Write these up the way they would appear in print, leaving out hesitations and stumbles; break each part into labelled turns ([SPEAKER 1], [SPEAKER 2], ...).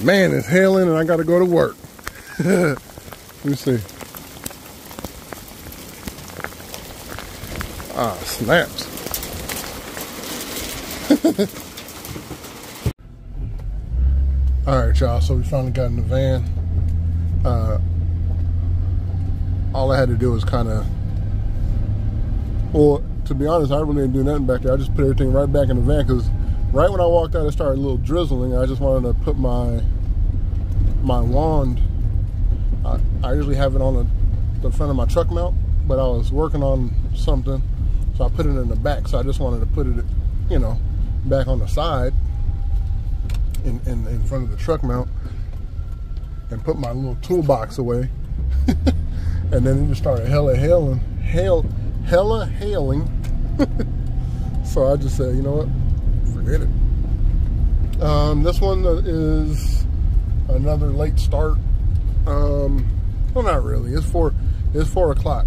[SPEAKER 1] Man, it's hailing and I gotta go to work. Let me see. Ah, snaps. Alright, y'all, so we finally got in the van. All I had to do was kind of, well, to be honest, I really didn't do nothing back there. I just put everything right back in the van because right when I walked out, it started a little drizzling. I just wanted to put my wand. I usually have it on the front of my truck mount, but I was working on something, so I put it in the back. So I just wanted to put it, you know, back on the side in front of the truck mount and put my little toolbox away. And then it just started hella hailing. So I just said, you know what, forget it. This one is another late start. Well, not really. It's 4 o'clock.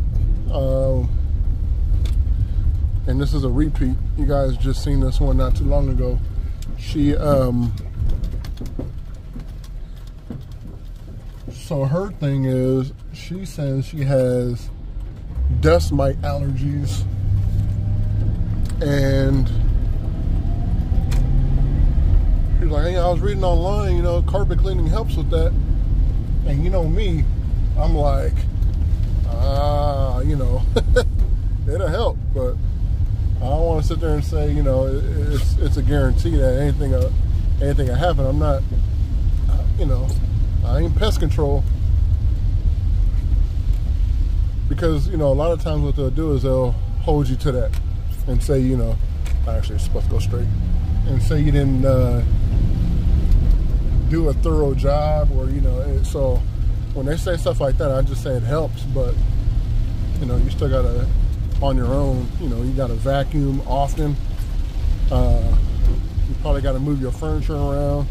[SPEAKER 1] And this is a repeat. You guys just seen this one not too long ago. She so her thing is, she says she has dust mite allergies, and she's like, hey, I was reading online, you know, carpet cleaning helps with that. And you know me, I'm like, you know, it'll help, but I don't want to sit there and say, you know, it's a guarantee that anything will happen. I'm not, you know, I ain't pest control. Because, you know, a lot of times what they'll do is they'll hold you to that and say, you know, actually it's supposed to go straight, and say you didn't do a thorough job, or, you know, so when they say stuff like that, I just say it helps, but, you know, you still gotta, on your own, you know, you gotta vacuum often. You probably gotta move your furniture around.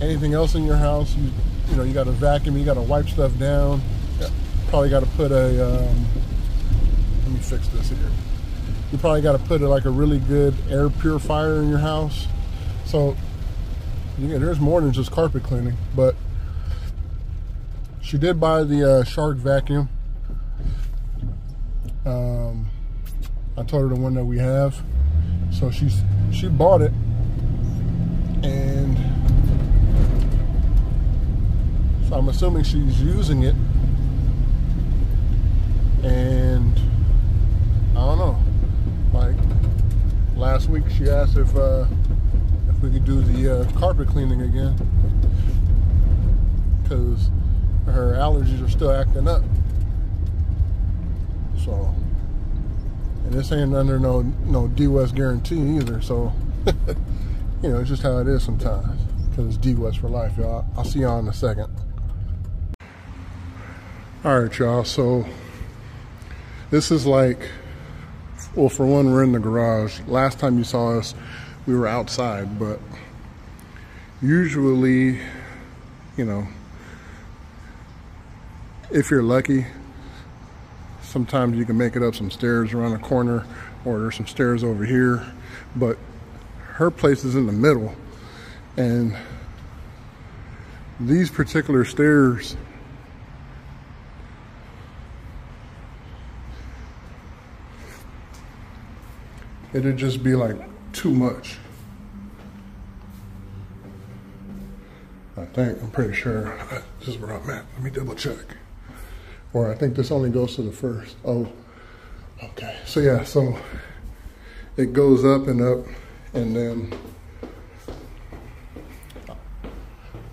[SPEAKER 1] Anything else in your house, you know, you gotta vacuum, you gotta wipe stuff down. Probably gotta put a, let me fix this here. You probably gotta put like a really good air purifier in your house. So, yeah, there's more than just carpet cleaning, but she did buy the Shark vacuum. I told her the one that we have, so she bought it, and so I'm assuming she's using it, and I don't know, like last week she asked if we could do the carpet cleaning again, because her allergies are still acting up. So, and this ain't under no DWES guarantee either, so you know, it's just how it is sometimes, because it's DWES for life, y'all. I'll see y'all in a second. Alright, y'all, so this is like, well, for one, we're in the garage. Last time you saw us, we were outside, but usually, you know, if you're lucky, sometimes you can make it up some stairs around the corner, or there's some stairs over here, but her place is in the middle, and these particular stairs, it'd just be like too much. I think, I'm pretty sure this is where I'm at. Let me double check. Or I think this only goes to the first. Oh, okay. So yeah, so it goes up, and then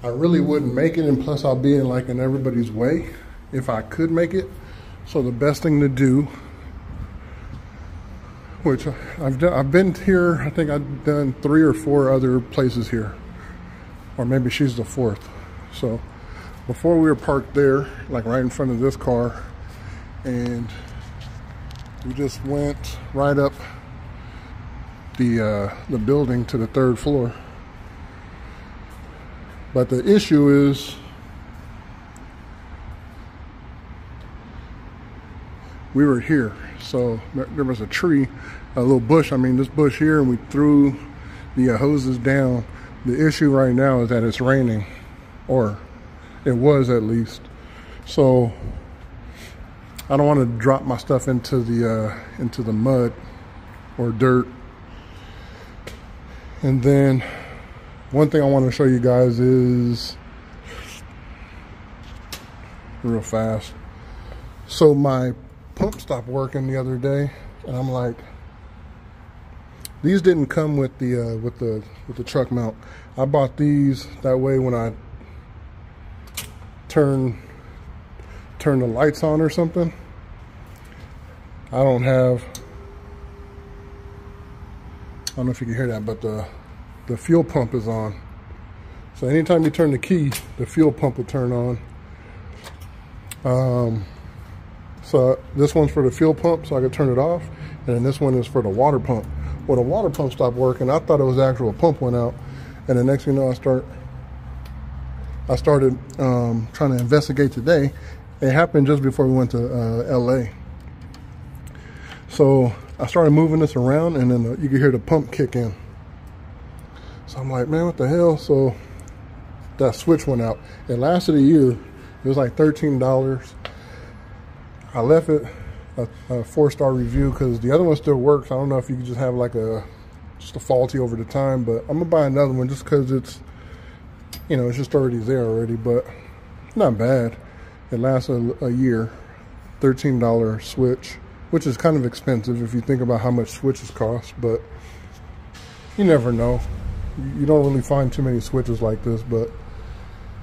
[SPEAKER 1] I really wouldn't make it, and plus I'll be in everybody's way if I could make it. So the best thing to do, which I've been here, I think I've done 3 or 4 other places here, or maybe she's the 4th. So before we were parked there, like right in front of this car, and we just went right up the building to the 3rd floor. But the issue is, we were here, so there was a tree, a little bush, I mean this bush here, and we threw the hoses down, The issue right now is that it's raining, or it was at least. So I don't want to drop my stuff into the mud or dirt. And then one thing I want to show you guys is real fast. So my pump stopped working the other day, and I'm like, these didn't come with the truck mount. I bought these that way when I turn the lights on or something, I don't know if you can hear that, but the fuel pump is on. So anytime you turn the key, the fuel pump will turn on. So this one's for the fuel pump, so I can turn it off, and then this one is for the water pump. Well, the water pump stopped working. I thought it was the actual pump went out, and the next thing you know, I started trying to investigate today. It happened just before we went to LA. So I started moving this around, and then you could hear the pump kick in. So I'm like, man, what the hell? So that switch went out. It lasted a year. It was like $13. I left it a 4-star review because the other one still works. I don't know if you could just have like just a faulty over the time, but I'm gonna buy another one just because it's, you know, it's just already there already, but not bad. It lasts a year. $13 switch, which is kind of expensive if you think about how much switches cost, but you never know. You don't really find too many switches like this, but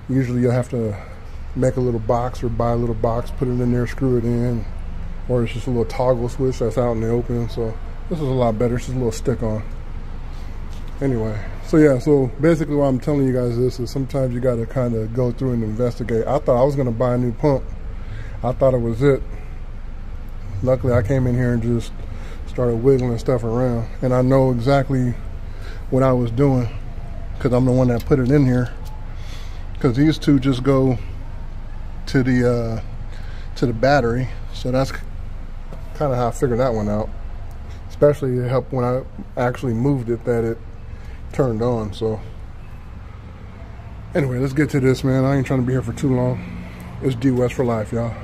[SPEAKER 1] usually you'll have to make a little box or buy a little box, put it in there, screw it in, or it's just a little toggle switch that's out in the open. So this is a lot better. It's just a little stick on. Anyway, so yeah, so basically why I'm telling you guys this is sometimes you got to kind of go through and investigate. I thought I was going to buy a new pump. I thought it was it. Luckily, I came in here and just started wiggling stuff around, and I know exactly what I was doing because I'm the one that put it in here. Because these two just go to the battery, so that's kind of how I figured that one out. Especially it helped when I actually moved it, that it turned on. So anyway, let's get to this, man. I ain't trying to be here for too long. It's DWES for life, y'all.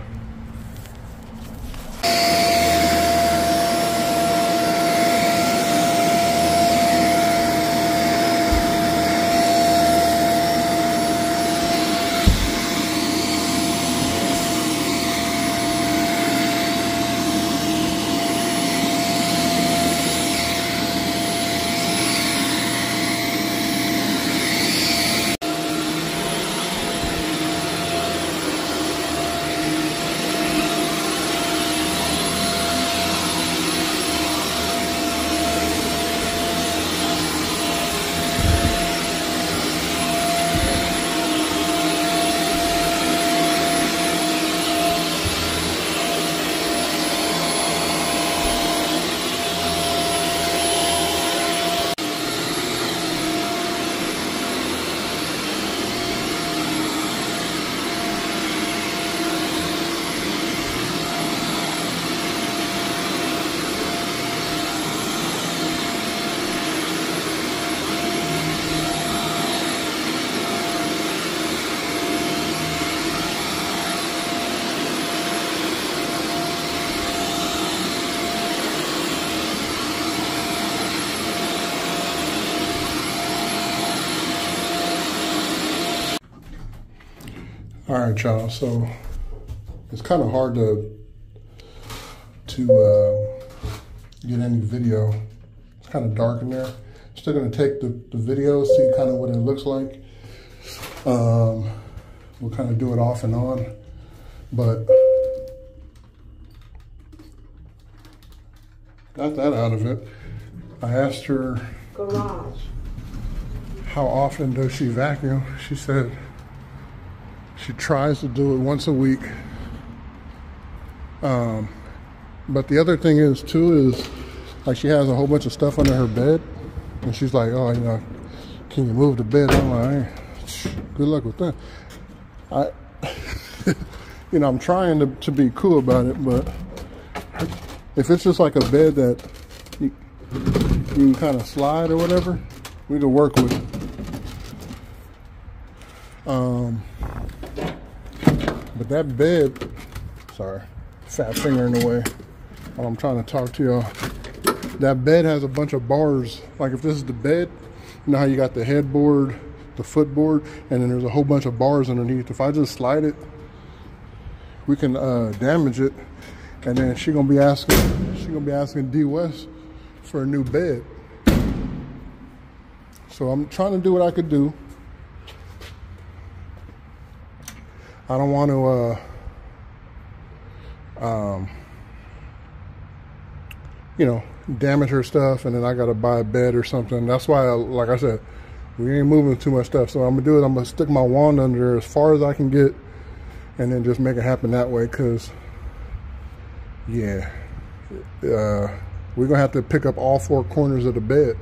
[SPEAKER 1] All right, y'all, so it's kind of hard to get any video. It's kind of dark in there. Still gonna take the video, see kind of what it looks like. We'll kind of do it off and on, but got that out of it. I asked her
[SPEAKER 2] garage
[SPEAKER 1] how often does she vacuum. She said she tries to do it once a week. But the other thing is too is like she has a whole bunch of stuff under her bed, and she's like, oh, you know, can you move the bed? I'm like, hey, good luck with that. You know, I'm trying to be cool about it, but if it's just like a bed that you can kind of slide or whatever, we can work with it. But that bed, sorry, fat finger in the way while I'm trying to talk to y'all. That bed has a bunch of bars. Like if this is the bed, you know how you got the headboard, the footboard, and then there's a whole bunch of bars underneath. If I just slide it, we can damage it, and then she's gonna be asking DWES for a new bed. So I'm trying to do what I could do. I don't want to, you know, damage her stuff, and then I gotta buy a bed or something. That's why, like I said, we ain't moving too much stuff. So what I'm gonna do is I'm gonna stick my wand under there as far as I can get, and then just make it happen that way. Cause yeah, we're gonna have to pick up all 4 corners of the bed.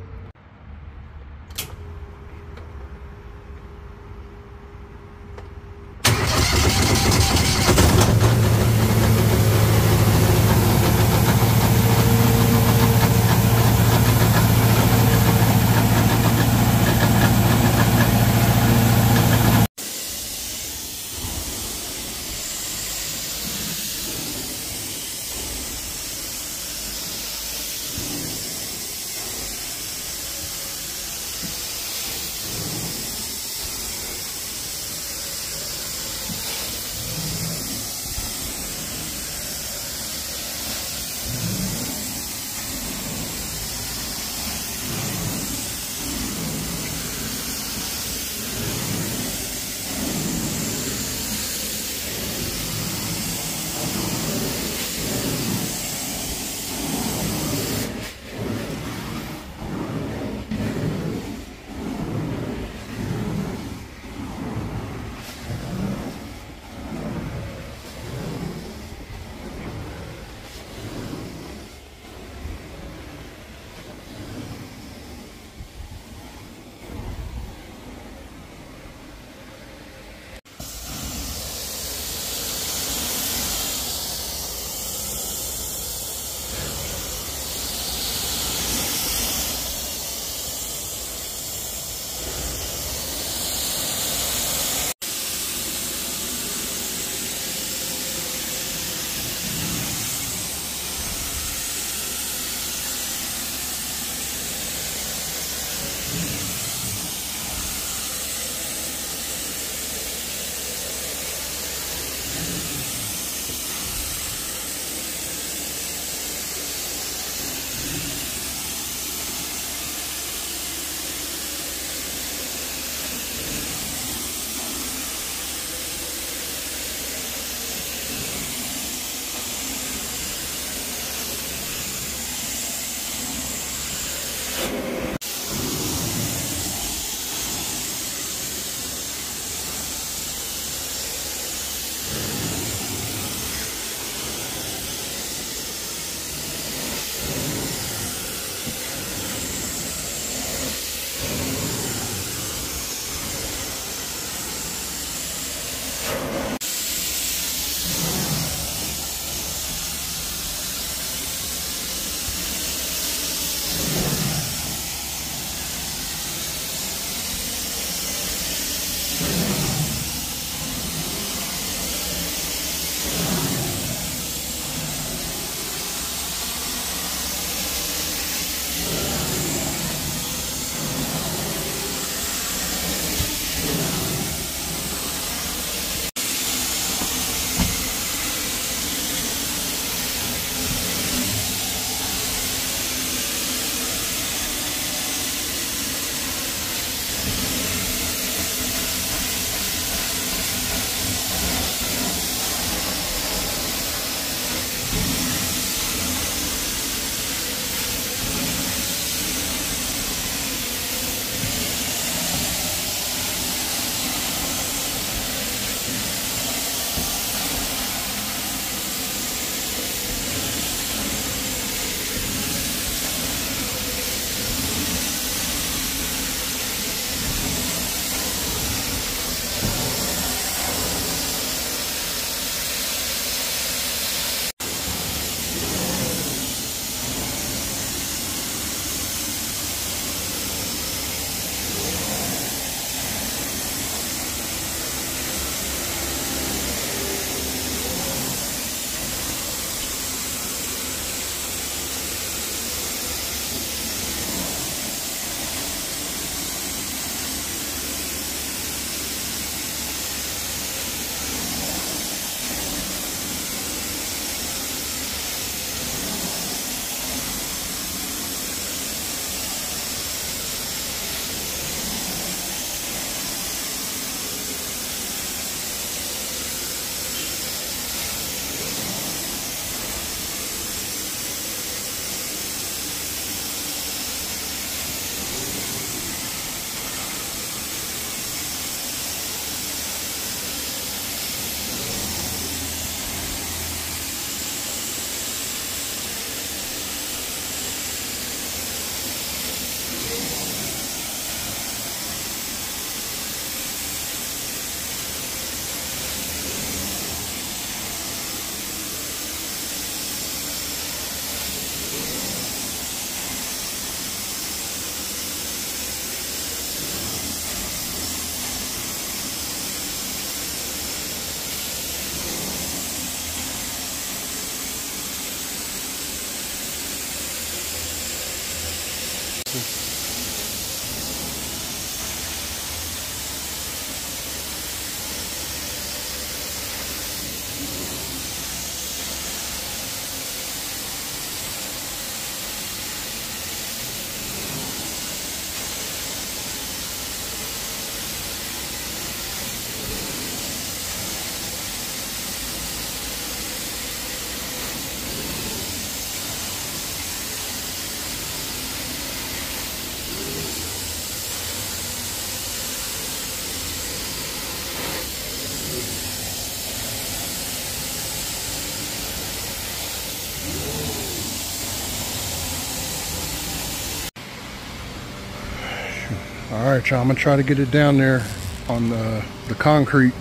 [SPEAKER 1] All right, y'all, I'm gonna try to get it down there on the concrete.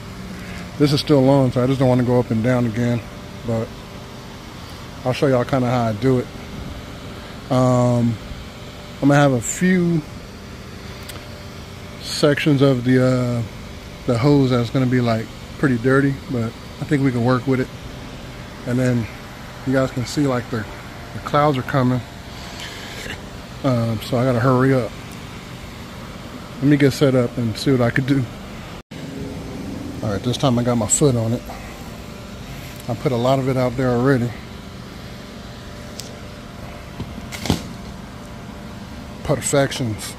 [SPEAKER 1] This is still on, so I just don't want to go up and down again, but I'll show y'all kind of how I do it. I'm gonna have a few sections of the hose that's gonna be like pretty dirty, but I think we can work with it. And then you guys can see like the clouds are coming, so I gotta hurry up. Let me get set up and see what I could do. All right, this time I got my foot on it. I put a lot of it out there already. Perfections.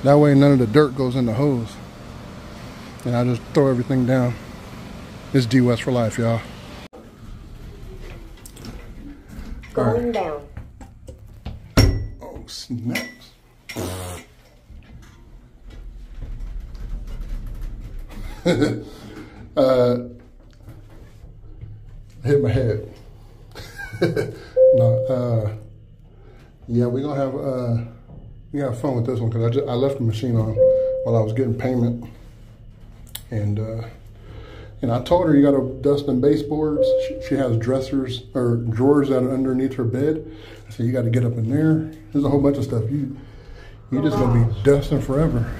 [SPEAKER 1] That way none of the dirt goes in the hose. And I just throw everything down. It's DWES for life, y'all.
[SPEAKER 2] Going down.
[SPEAKER 1] Oh, snaps. Hit my head. No, yeah, we gonna have fun with this one because I left the machine on while I was getting payment, and I told her you gotta dust them baseboards. She has dressers or drawers that are underneath her bed. I said you got to get up in there. There's a whole bunch of stuff you just gonna be dusting forever.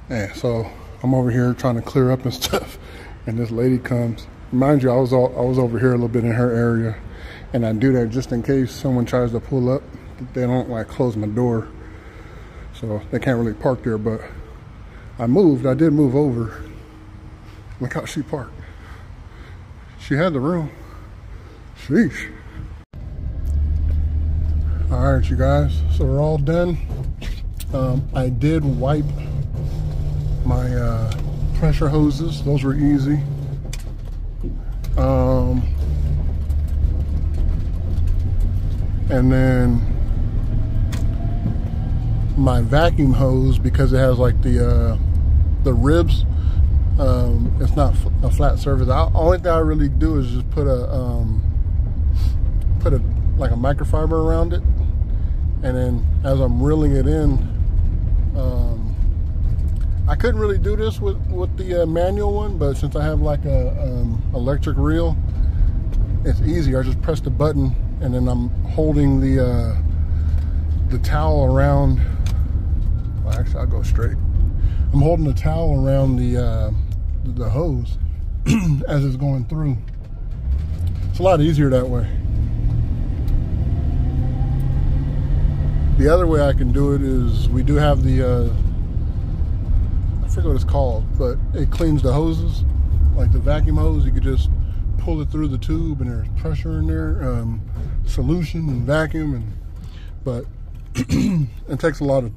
[SPEAKER 1] Yeah, so I'm over here trying to clear up and stuff, and this lady comes. Mind you, I was over here a little bit in her area, and I do that just in case someone tries to pull up. They don't like close my door, so they can't really park there. But I did move over. Look how she parked. She had the room. Sheesh. All right, you guys, so we're all done. I did wipe my pressure hoses. Those were easy. And then my vacuum hose, because it has like the ribs, it's not a flat surface. The only thing I really do is just put a like a microfiber around it, and then as I'm reeling it in, I couldn't really do this with the manual one, but since I have like a electric reel, it's easier. I just press the button, and then I'm holding the towel around. Well, actually, I'll go straight. I'm holding the towel around the hose as it's going through. It's a lot easier that way. The other way I can do it is we do have the I forget what it's called, but it cleans the hoses, like the vacuum hose. You could just pull it through the tube, and there's pressure in there, solution and vacuum, but it takes a lot of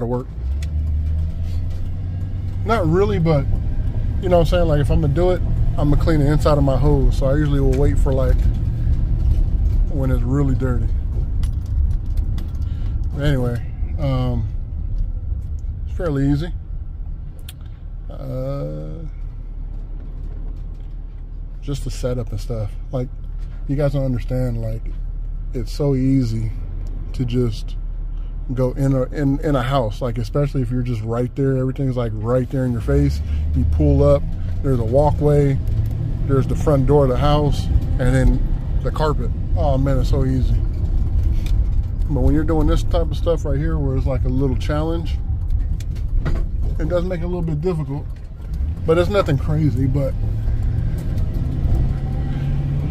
[SPEAKER 1] work. Not really, but you know what I'm saying. Like if I'm gonna do it, I'm gonna clean the inside of my hose. So I usually will wait for like when it's really dirty. But anyway, it's fairly easy. Just the setup and stuff. Like, you guys don't understand, like, it's so easy to just go in a house, like especially if you're just right there, everything's like right there in your face. You pull up, there's a walkway, there's the front door of the house, and then the carpet. Oh man, it's so easy. But when you're doing this type of stuff right here, where it's like a little challenge, it does make it a little bit difficult, but it's nothing crazy. But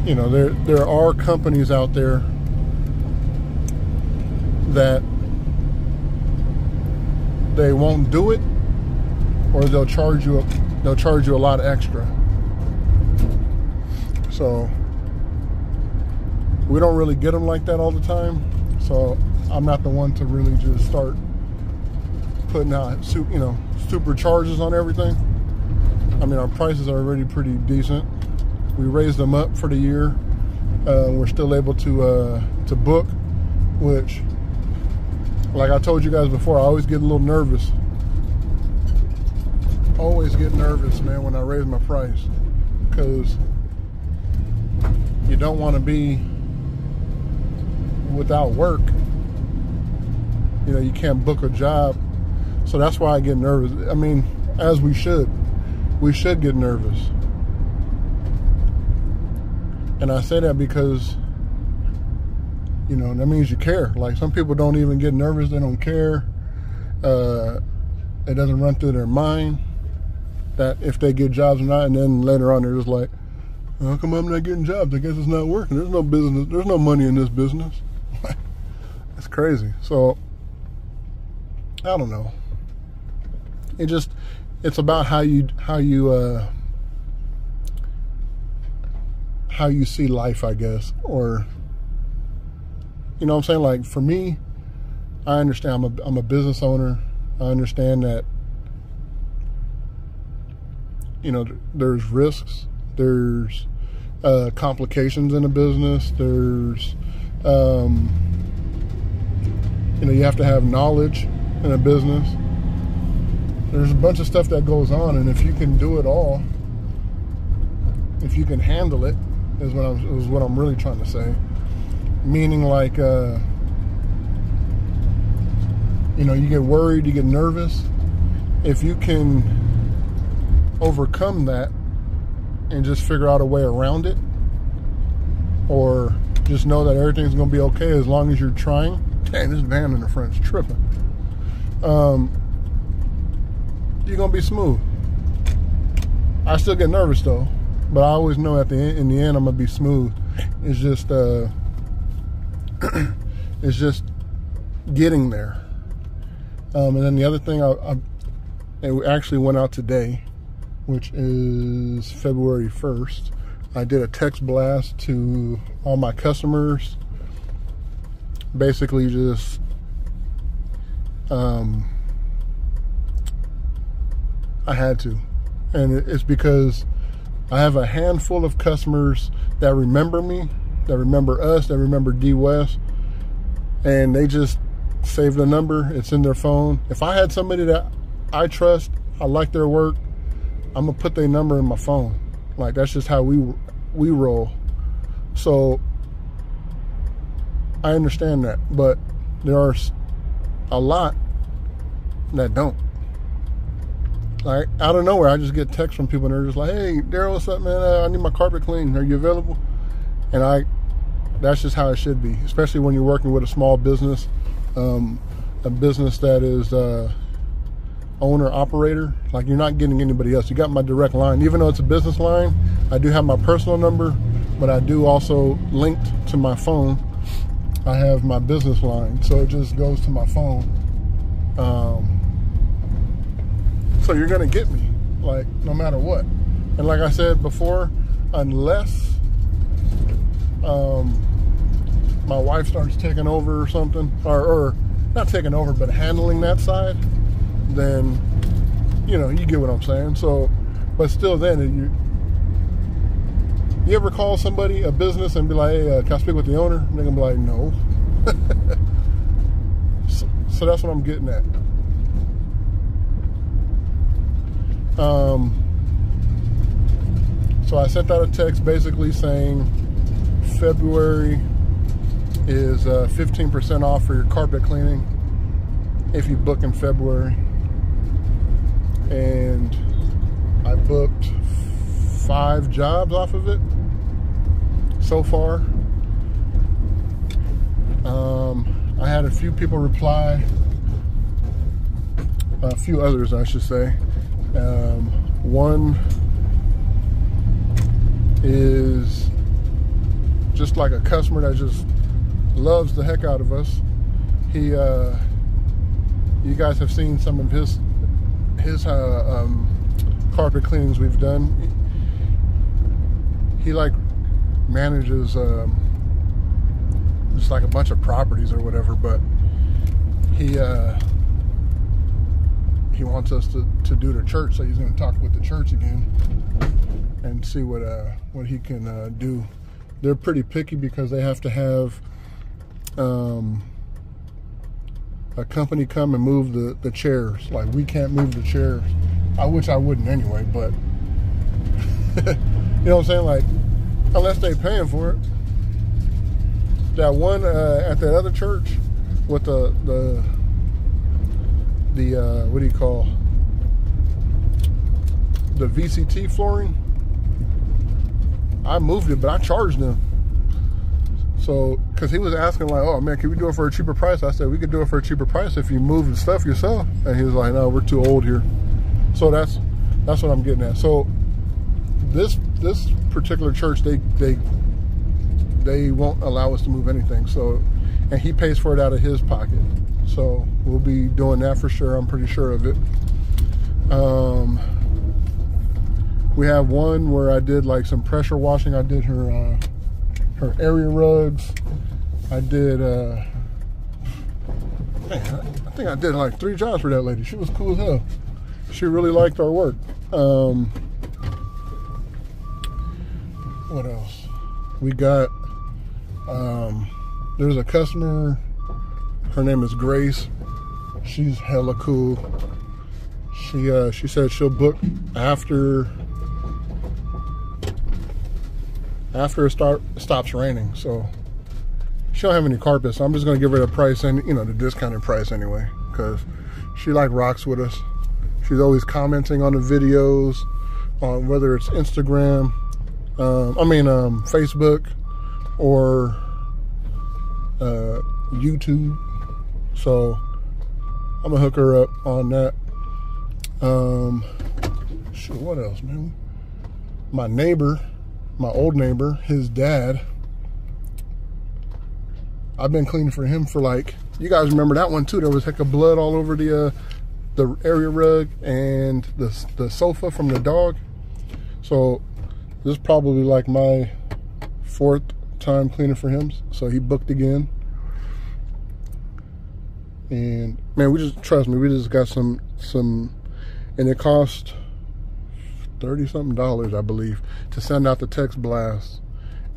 [SPEAKER 1] you know, there are companies out there that they won't do it, or they'll charge you a lot extra. So we don't really get them like that all the time. So I'm not the one to really just start putting out, you know, super charges on everything. I mean, our prices are already pretty decent. We raised them up for the year. We're still able to book, which, like I told you guys before, I always get a little nervous. Always get nervous, man, when I raise my price, because you don't want to be without work. You know, you can't book a job. So that's why I get nervous. I mean, as we should. We should get nervous. And I say that because, you know, that means you care. Like, some people don't even get nervous. They don't care. It doesn't run through their mind that if they get jobs or not. And then later on, they're just like, how come I'm not getting jobs? I guess it's not working. There's no business. There's no money in this business. It's crazy. So, I don't know. It's about how you see life, I guess. Or, you know what I'm saying? Like, for me, I understand I'm a business owner. I understand that, you know, there's risks, there's complications in a business, there's you know, you have to have knowledge in a business. There's a bunch of stuff that goes on, and if you can do it all, if you can handle it, is what I'm really trying to say. Meaning, like, you know, you get worried, you get nervous. If you can overcome that and just figure out a way around it, or just know that everything's going to be okay as long as you're trying. Dang, this van in the front's tripping. You're going to be smooth. I still get nervous though, but I always know in the end I'm going to be smooth. It's just it's just getting there. And then the other thing, it actually went out today, which is February 1st. I did a text blast to all my customers, basically just I had to, and it's because I have a handful of customers that remember me, that remember us, that remember DWES, and they just save the number. It's in their phone. If I had somebody that I trust, I like their work, I'm gonna put their number in my phone. Like, that's just how we roll. So I understand that, but there are a lot that don't. Like, out of nowhere, I just get texts from people, and they're just like, "Hey, Daryl, what's up, man? I need my carpet cleaned. Are you available?" And that's just how it should be, especially when you're working with a small business, a business that is owner operator. Like, you're not getting anybody else. You got my direct line. Even though it's a business line, I do have my personal number, but I do also, linked to my phone, I have my business line, so it just goes to my phone. So you're gonna get me, like, no matter what. And like I said before, unless my wife starts taking over or something, or not taking over, but handling that side, then, you know, you get what I'm saying. So, but still, then you ever call somebody, a business, and be like, "Hey, can I speak with the owner?" And they're gonna be like, "No." So that's what I'm getting at. So I sent out a text basically saying February is 15% off for your carpet cleaning. if you book in February. And I booked 5 jobs off of it so far. I had a few people reply, a few others I should say. One is just like a customer that just loves the heck out of us. You guys have seen some of his carpet cleanings we've done. He like manages just like a bunch of properties or whatever, but he wants us to do the church, so he's going to talk with the church again and see what he can do. They're pretty picky because they have to have a company come and move the chairs. Like, we can't move the chairs, which I wouldn't anyway, but you know what I'm saying? Like, unless they paying for it. That one at that other church with the what do you call, the VCT flooring, I moved it, but I charged them. So, because he was asking like, oh man, can we do it for a cheaper price? I said, we could do it for a cheaper price if you move the stuff yourself. And he was like, no, we're too old here. So that's what I'm getting at. So this particular church, they won't allow us to move anything. So, and he pays for it out of his pocket. So we'll be doing that for sure. I'm pretty sure of it. We have one where I did like some pressure washing. I did her area rugs. I did man, I think I did like 3 jobs for that lady. She was cool as hell. She really liked our work. What else? We got there's a customer, her name is Grace. She's hella cool. She said she'll book after it stops raining. So she don't have any carpet, so I'm just gonna give her the price, and you know, the discounted price anyway, because she like rocks with us. She's always commenting on the videos, on whether it's Instagram, Facebook or YouTube. So I'm gonna hook her up on that. Shoot, what else, man? My neighbor, my old neighbor, his dad, I've been cleaning for him for like, you guys remember that one too? There was heck of blood all over the area rug and the sofa from the dog. So this is probably like my 4th time cleaning for him. So he booked again. And man, trust me, we just got some, and it cost $30-something, I believe, to send out the text blast,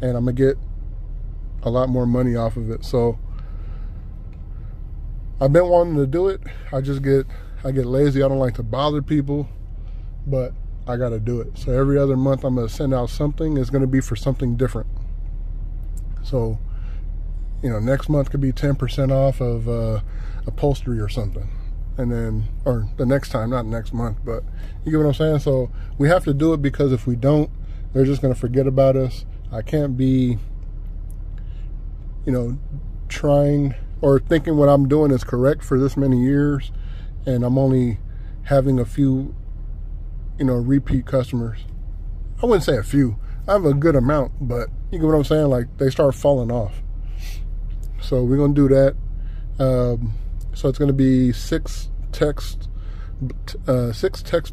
[SPEAKER 1] and I'm gonna get a lot more money off of it. So I've been wanting to do it. I get lazy. I don't like to bother people, but I gotta do it. So every other month I'm gonna send out something. It's gonna be for something different. So, you know, next month could be 10% off of upholstery or something. And then, or the next time, not next month, but you get what I'm saying? So we have to do it, because if we don't, they're just going to forget about us. I can't be, you know, trying or thinking what I'm doing is correct for this many years, and I'm only having a few, you know, repeat customers. I wouldn't say a few. I have a good amount, but you get what I'm saying? Like, they start falling off. So we're going to do that. So it's going to be 6 text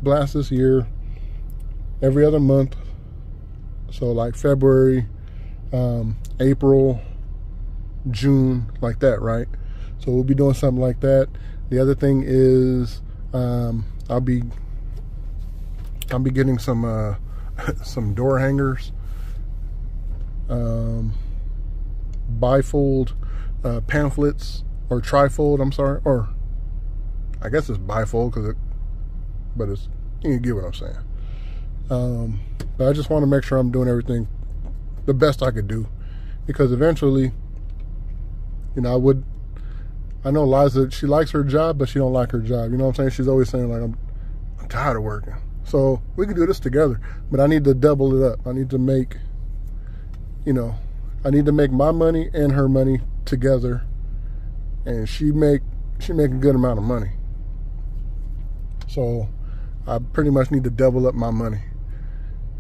[SPEAKER 1] blasts this year, every other month. So like February, April, June, like that, right? So we'll be doing something like that. The other thing is I'll be getting some door hangers, bifold pamphlets, or trifold, I'm sorry, or I guess it's bifold, but it's, you get what I'm saying. But I just want to make sure I'm doing everything the best I could do, because eventually, you know, I know Liza, she likes her job, but she don't like her job. You know what I'm saying? She's always saying, like, I'm tired of working. So we can do this together, but I need to double it up. I need to make, you know, I need to make my money and her money together, and she make a good amount of money. So I pretty much need to double up my money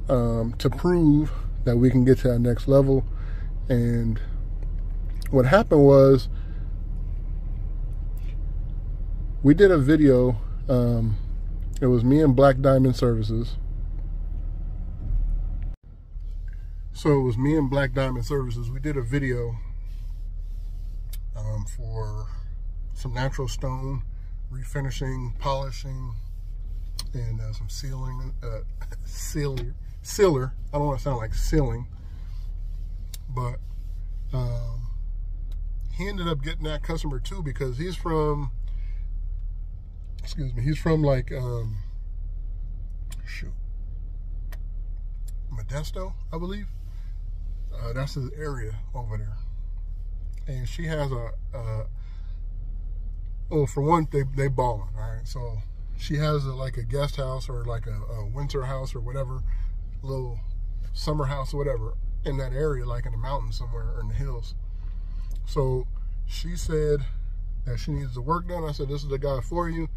[SPEAKER 1] to prove that we can get to that next level. And what happened was, we did a video. It was me and Black Diamond Services. So it was me and Black Diamond Services. We did a video for some natural stone refinishing, polishing, and some sealing, sealer. I don't want to sound like sealing, but he ended up getting that customer too, because he's from, he's from like, Modesto, I believe. That's his area over there. And she has well, for one, they balling, all right? So she has like a guest house, or like a winter house, or whatever, little summer house or whatever, in that area, like in the mountains somewhere, or in the hills. So she said that she needs the work done. I said, this is the guy for you.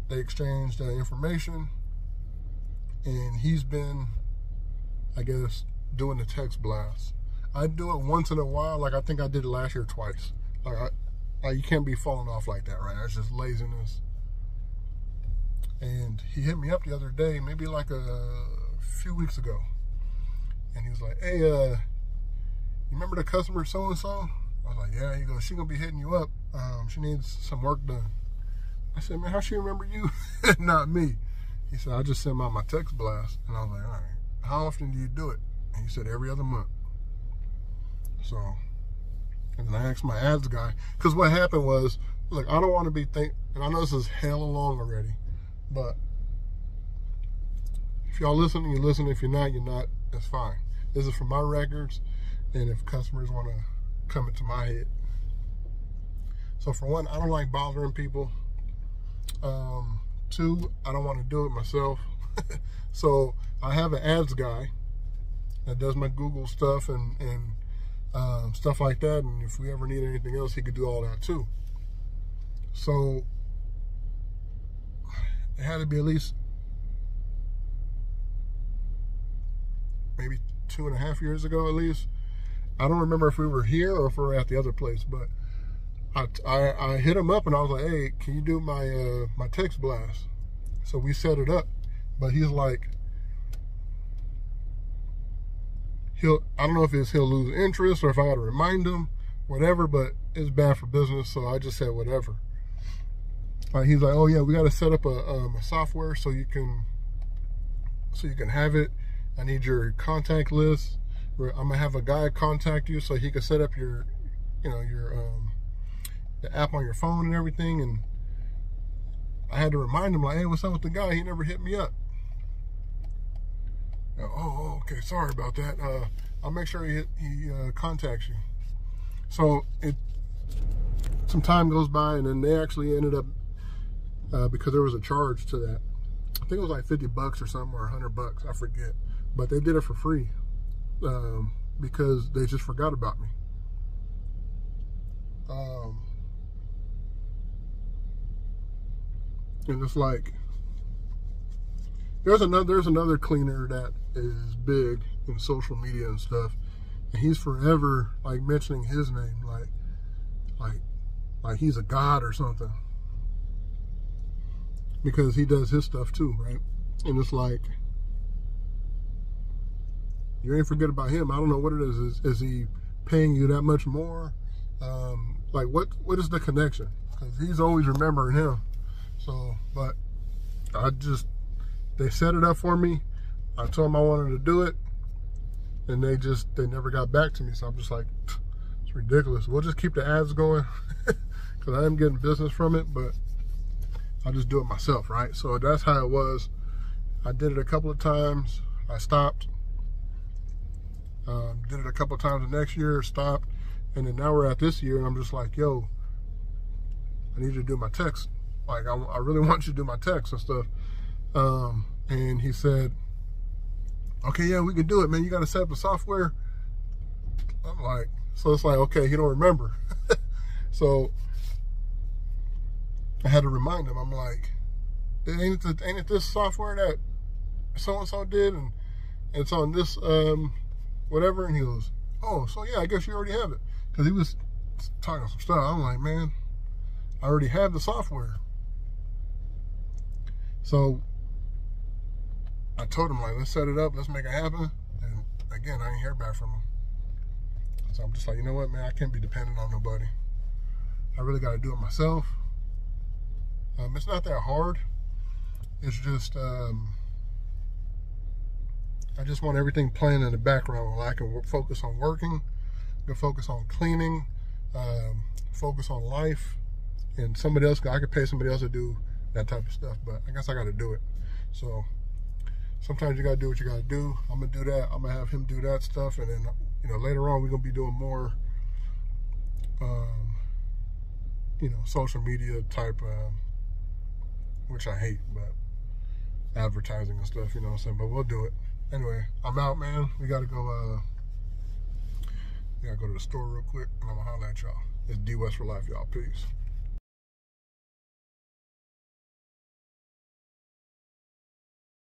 [SPEAKER 1] They exchanged information, and he's been, I guess, doing the text blast. I do it once in a while. Like, I think I did it last year twice. Like, you can't be falling off like that, right? That's just laziness. And he hit me up the other day, maybe like a few weeks ago, and he was like, hey, you remember the customer so-and-so? I was like, yeah. He goes, she gonna be hitting you up. She needs some work done. I said, man, how she remember you? Not me. He said, I just sent out my text blast. And I was like, all right, how often do you do it? And he said, every other month. So, and then I asked my ads guy, because what happened was, look, I don't want to be and I know this is hella long already, but if y'all listen, you listen. If you're not, you're not. That's fine. This is for my records, and if customers want to come into my head. So for one, I don't like bothering people. Two, I don't want to do it myself. So I have an ads guy that does my Google stuff and stuff like that. And if we ever need anything else, he could do all that too. So it had to be at least maybe 2.5 years ago, at least. I don't remember if we were here or if we were at the other place, but I hit him up and I was like, hey, can you do my my text blast? So we set it up, but he's like, I don't know if he'll lose interest or if I got to remind him, whatever, but it's bad for business, so I just said whatever. He's like, oh yeah, we got to set up a software so you can have it. I need your contact list. I'm gonna have a guy contact you so he can set up your, the app on your phone and everything. And I had to remind him, like, hey, what's up with the guy? He never hit me up. Oh, okay, sorry about that. I'll make sure he contacts you. So some time goes by, and then they actually ended up, because there was a charge to that. I think it was like $50 or something, or $100, I forget. But they did it for free because they just forgot about me. And it's like, there's another cleaner that is big in social media and stuff, and he's forever like mentioning his name, like he's a god or something, because he does his stuff too, right? And it's like, you ain't forget about him. I don't know what it is. Is he paying you that much more? Like what is the connection? Because he's always remembering him. So, but they set it up for me. I told them I wanted to do it, and they never got back to me. So I'm just like, it's ridiculous. We'll just keep the ads going because I am getting business from it, but I'll just do it myself, right? So that's how it was. I did it a couple of times. I stopped. Did it a couple of times the next year, stopped, and then now we're at this year, and I'm just like, yo, I need you to do my text. Like, I really want you to do my text and stuff. And he said, okay, yeah, we can do it, man. You got to set up the software. I'm like, so it's like, okay, he don't remember. So I had to remind him. I'm like, ain't it this software that so-and-so did? And it's on this, whatever. And he goes, oh, so yeah, I guess you already have it. Because he was talking some stuff. I'm like, man, I already have the software. So I told him, like, let's set it up, let's make it happen. And again, I ain't hear back from him. So I'm just like, you know what, man, I can't be dependent on nobody. I really got to do it myself. It's not that hard. It's just, I just want everything playing in the background where I can focus on working, I can focus on cleaning, focus on life, and somebody else, I could pay somebody else to do that type of stuff, but I guess I got to do it. So sometimes you got to do what you got to do. I'm going to do that. I'm going to have him do that stuff. And then, you know, later on, we're going to be doing more, you know, social media type, which I hate, but advertising and stuff, you know what I'm saying? But we'll do it. Anyway, I'm out, man. We got to go, to the store real quick, and I'm going to holler at y'all. It's DWES for life, y'all. Peace.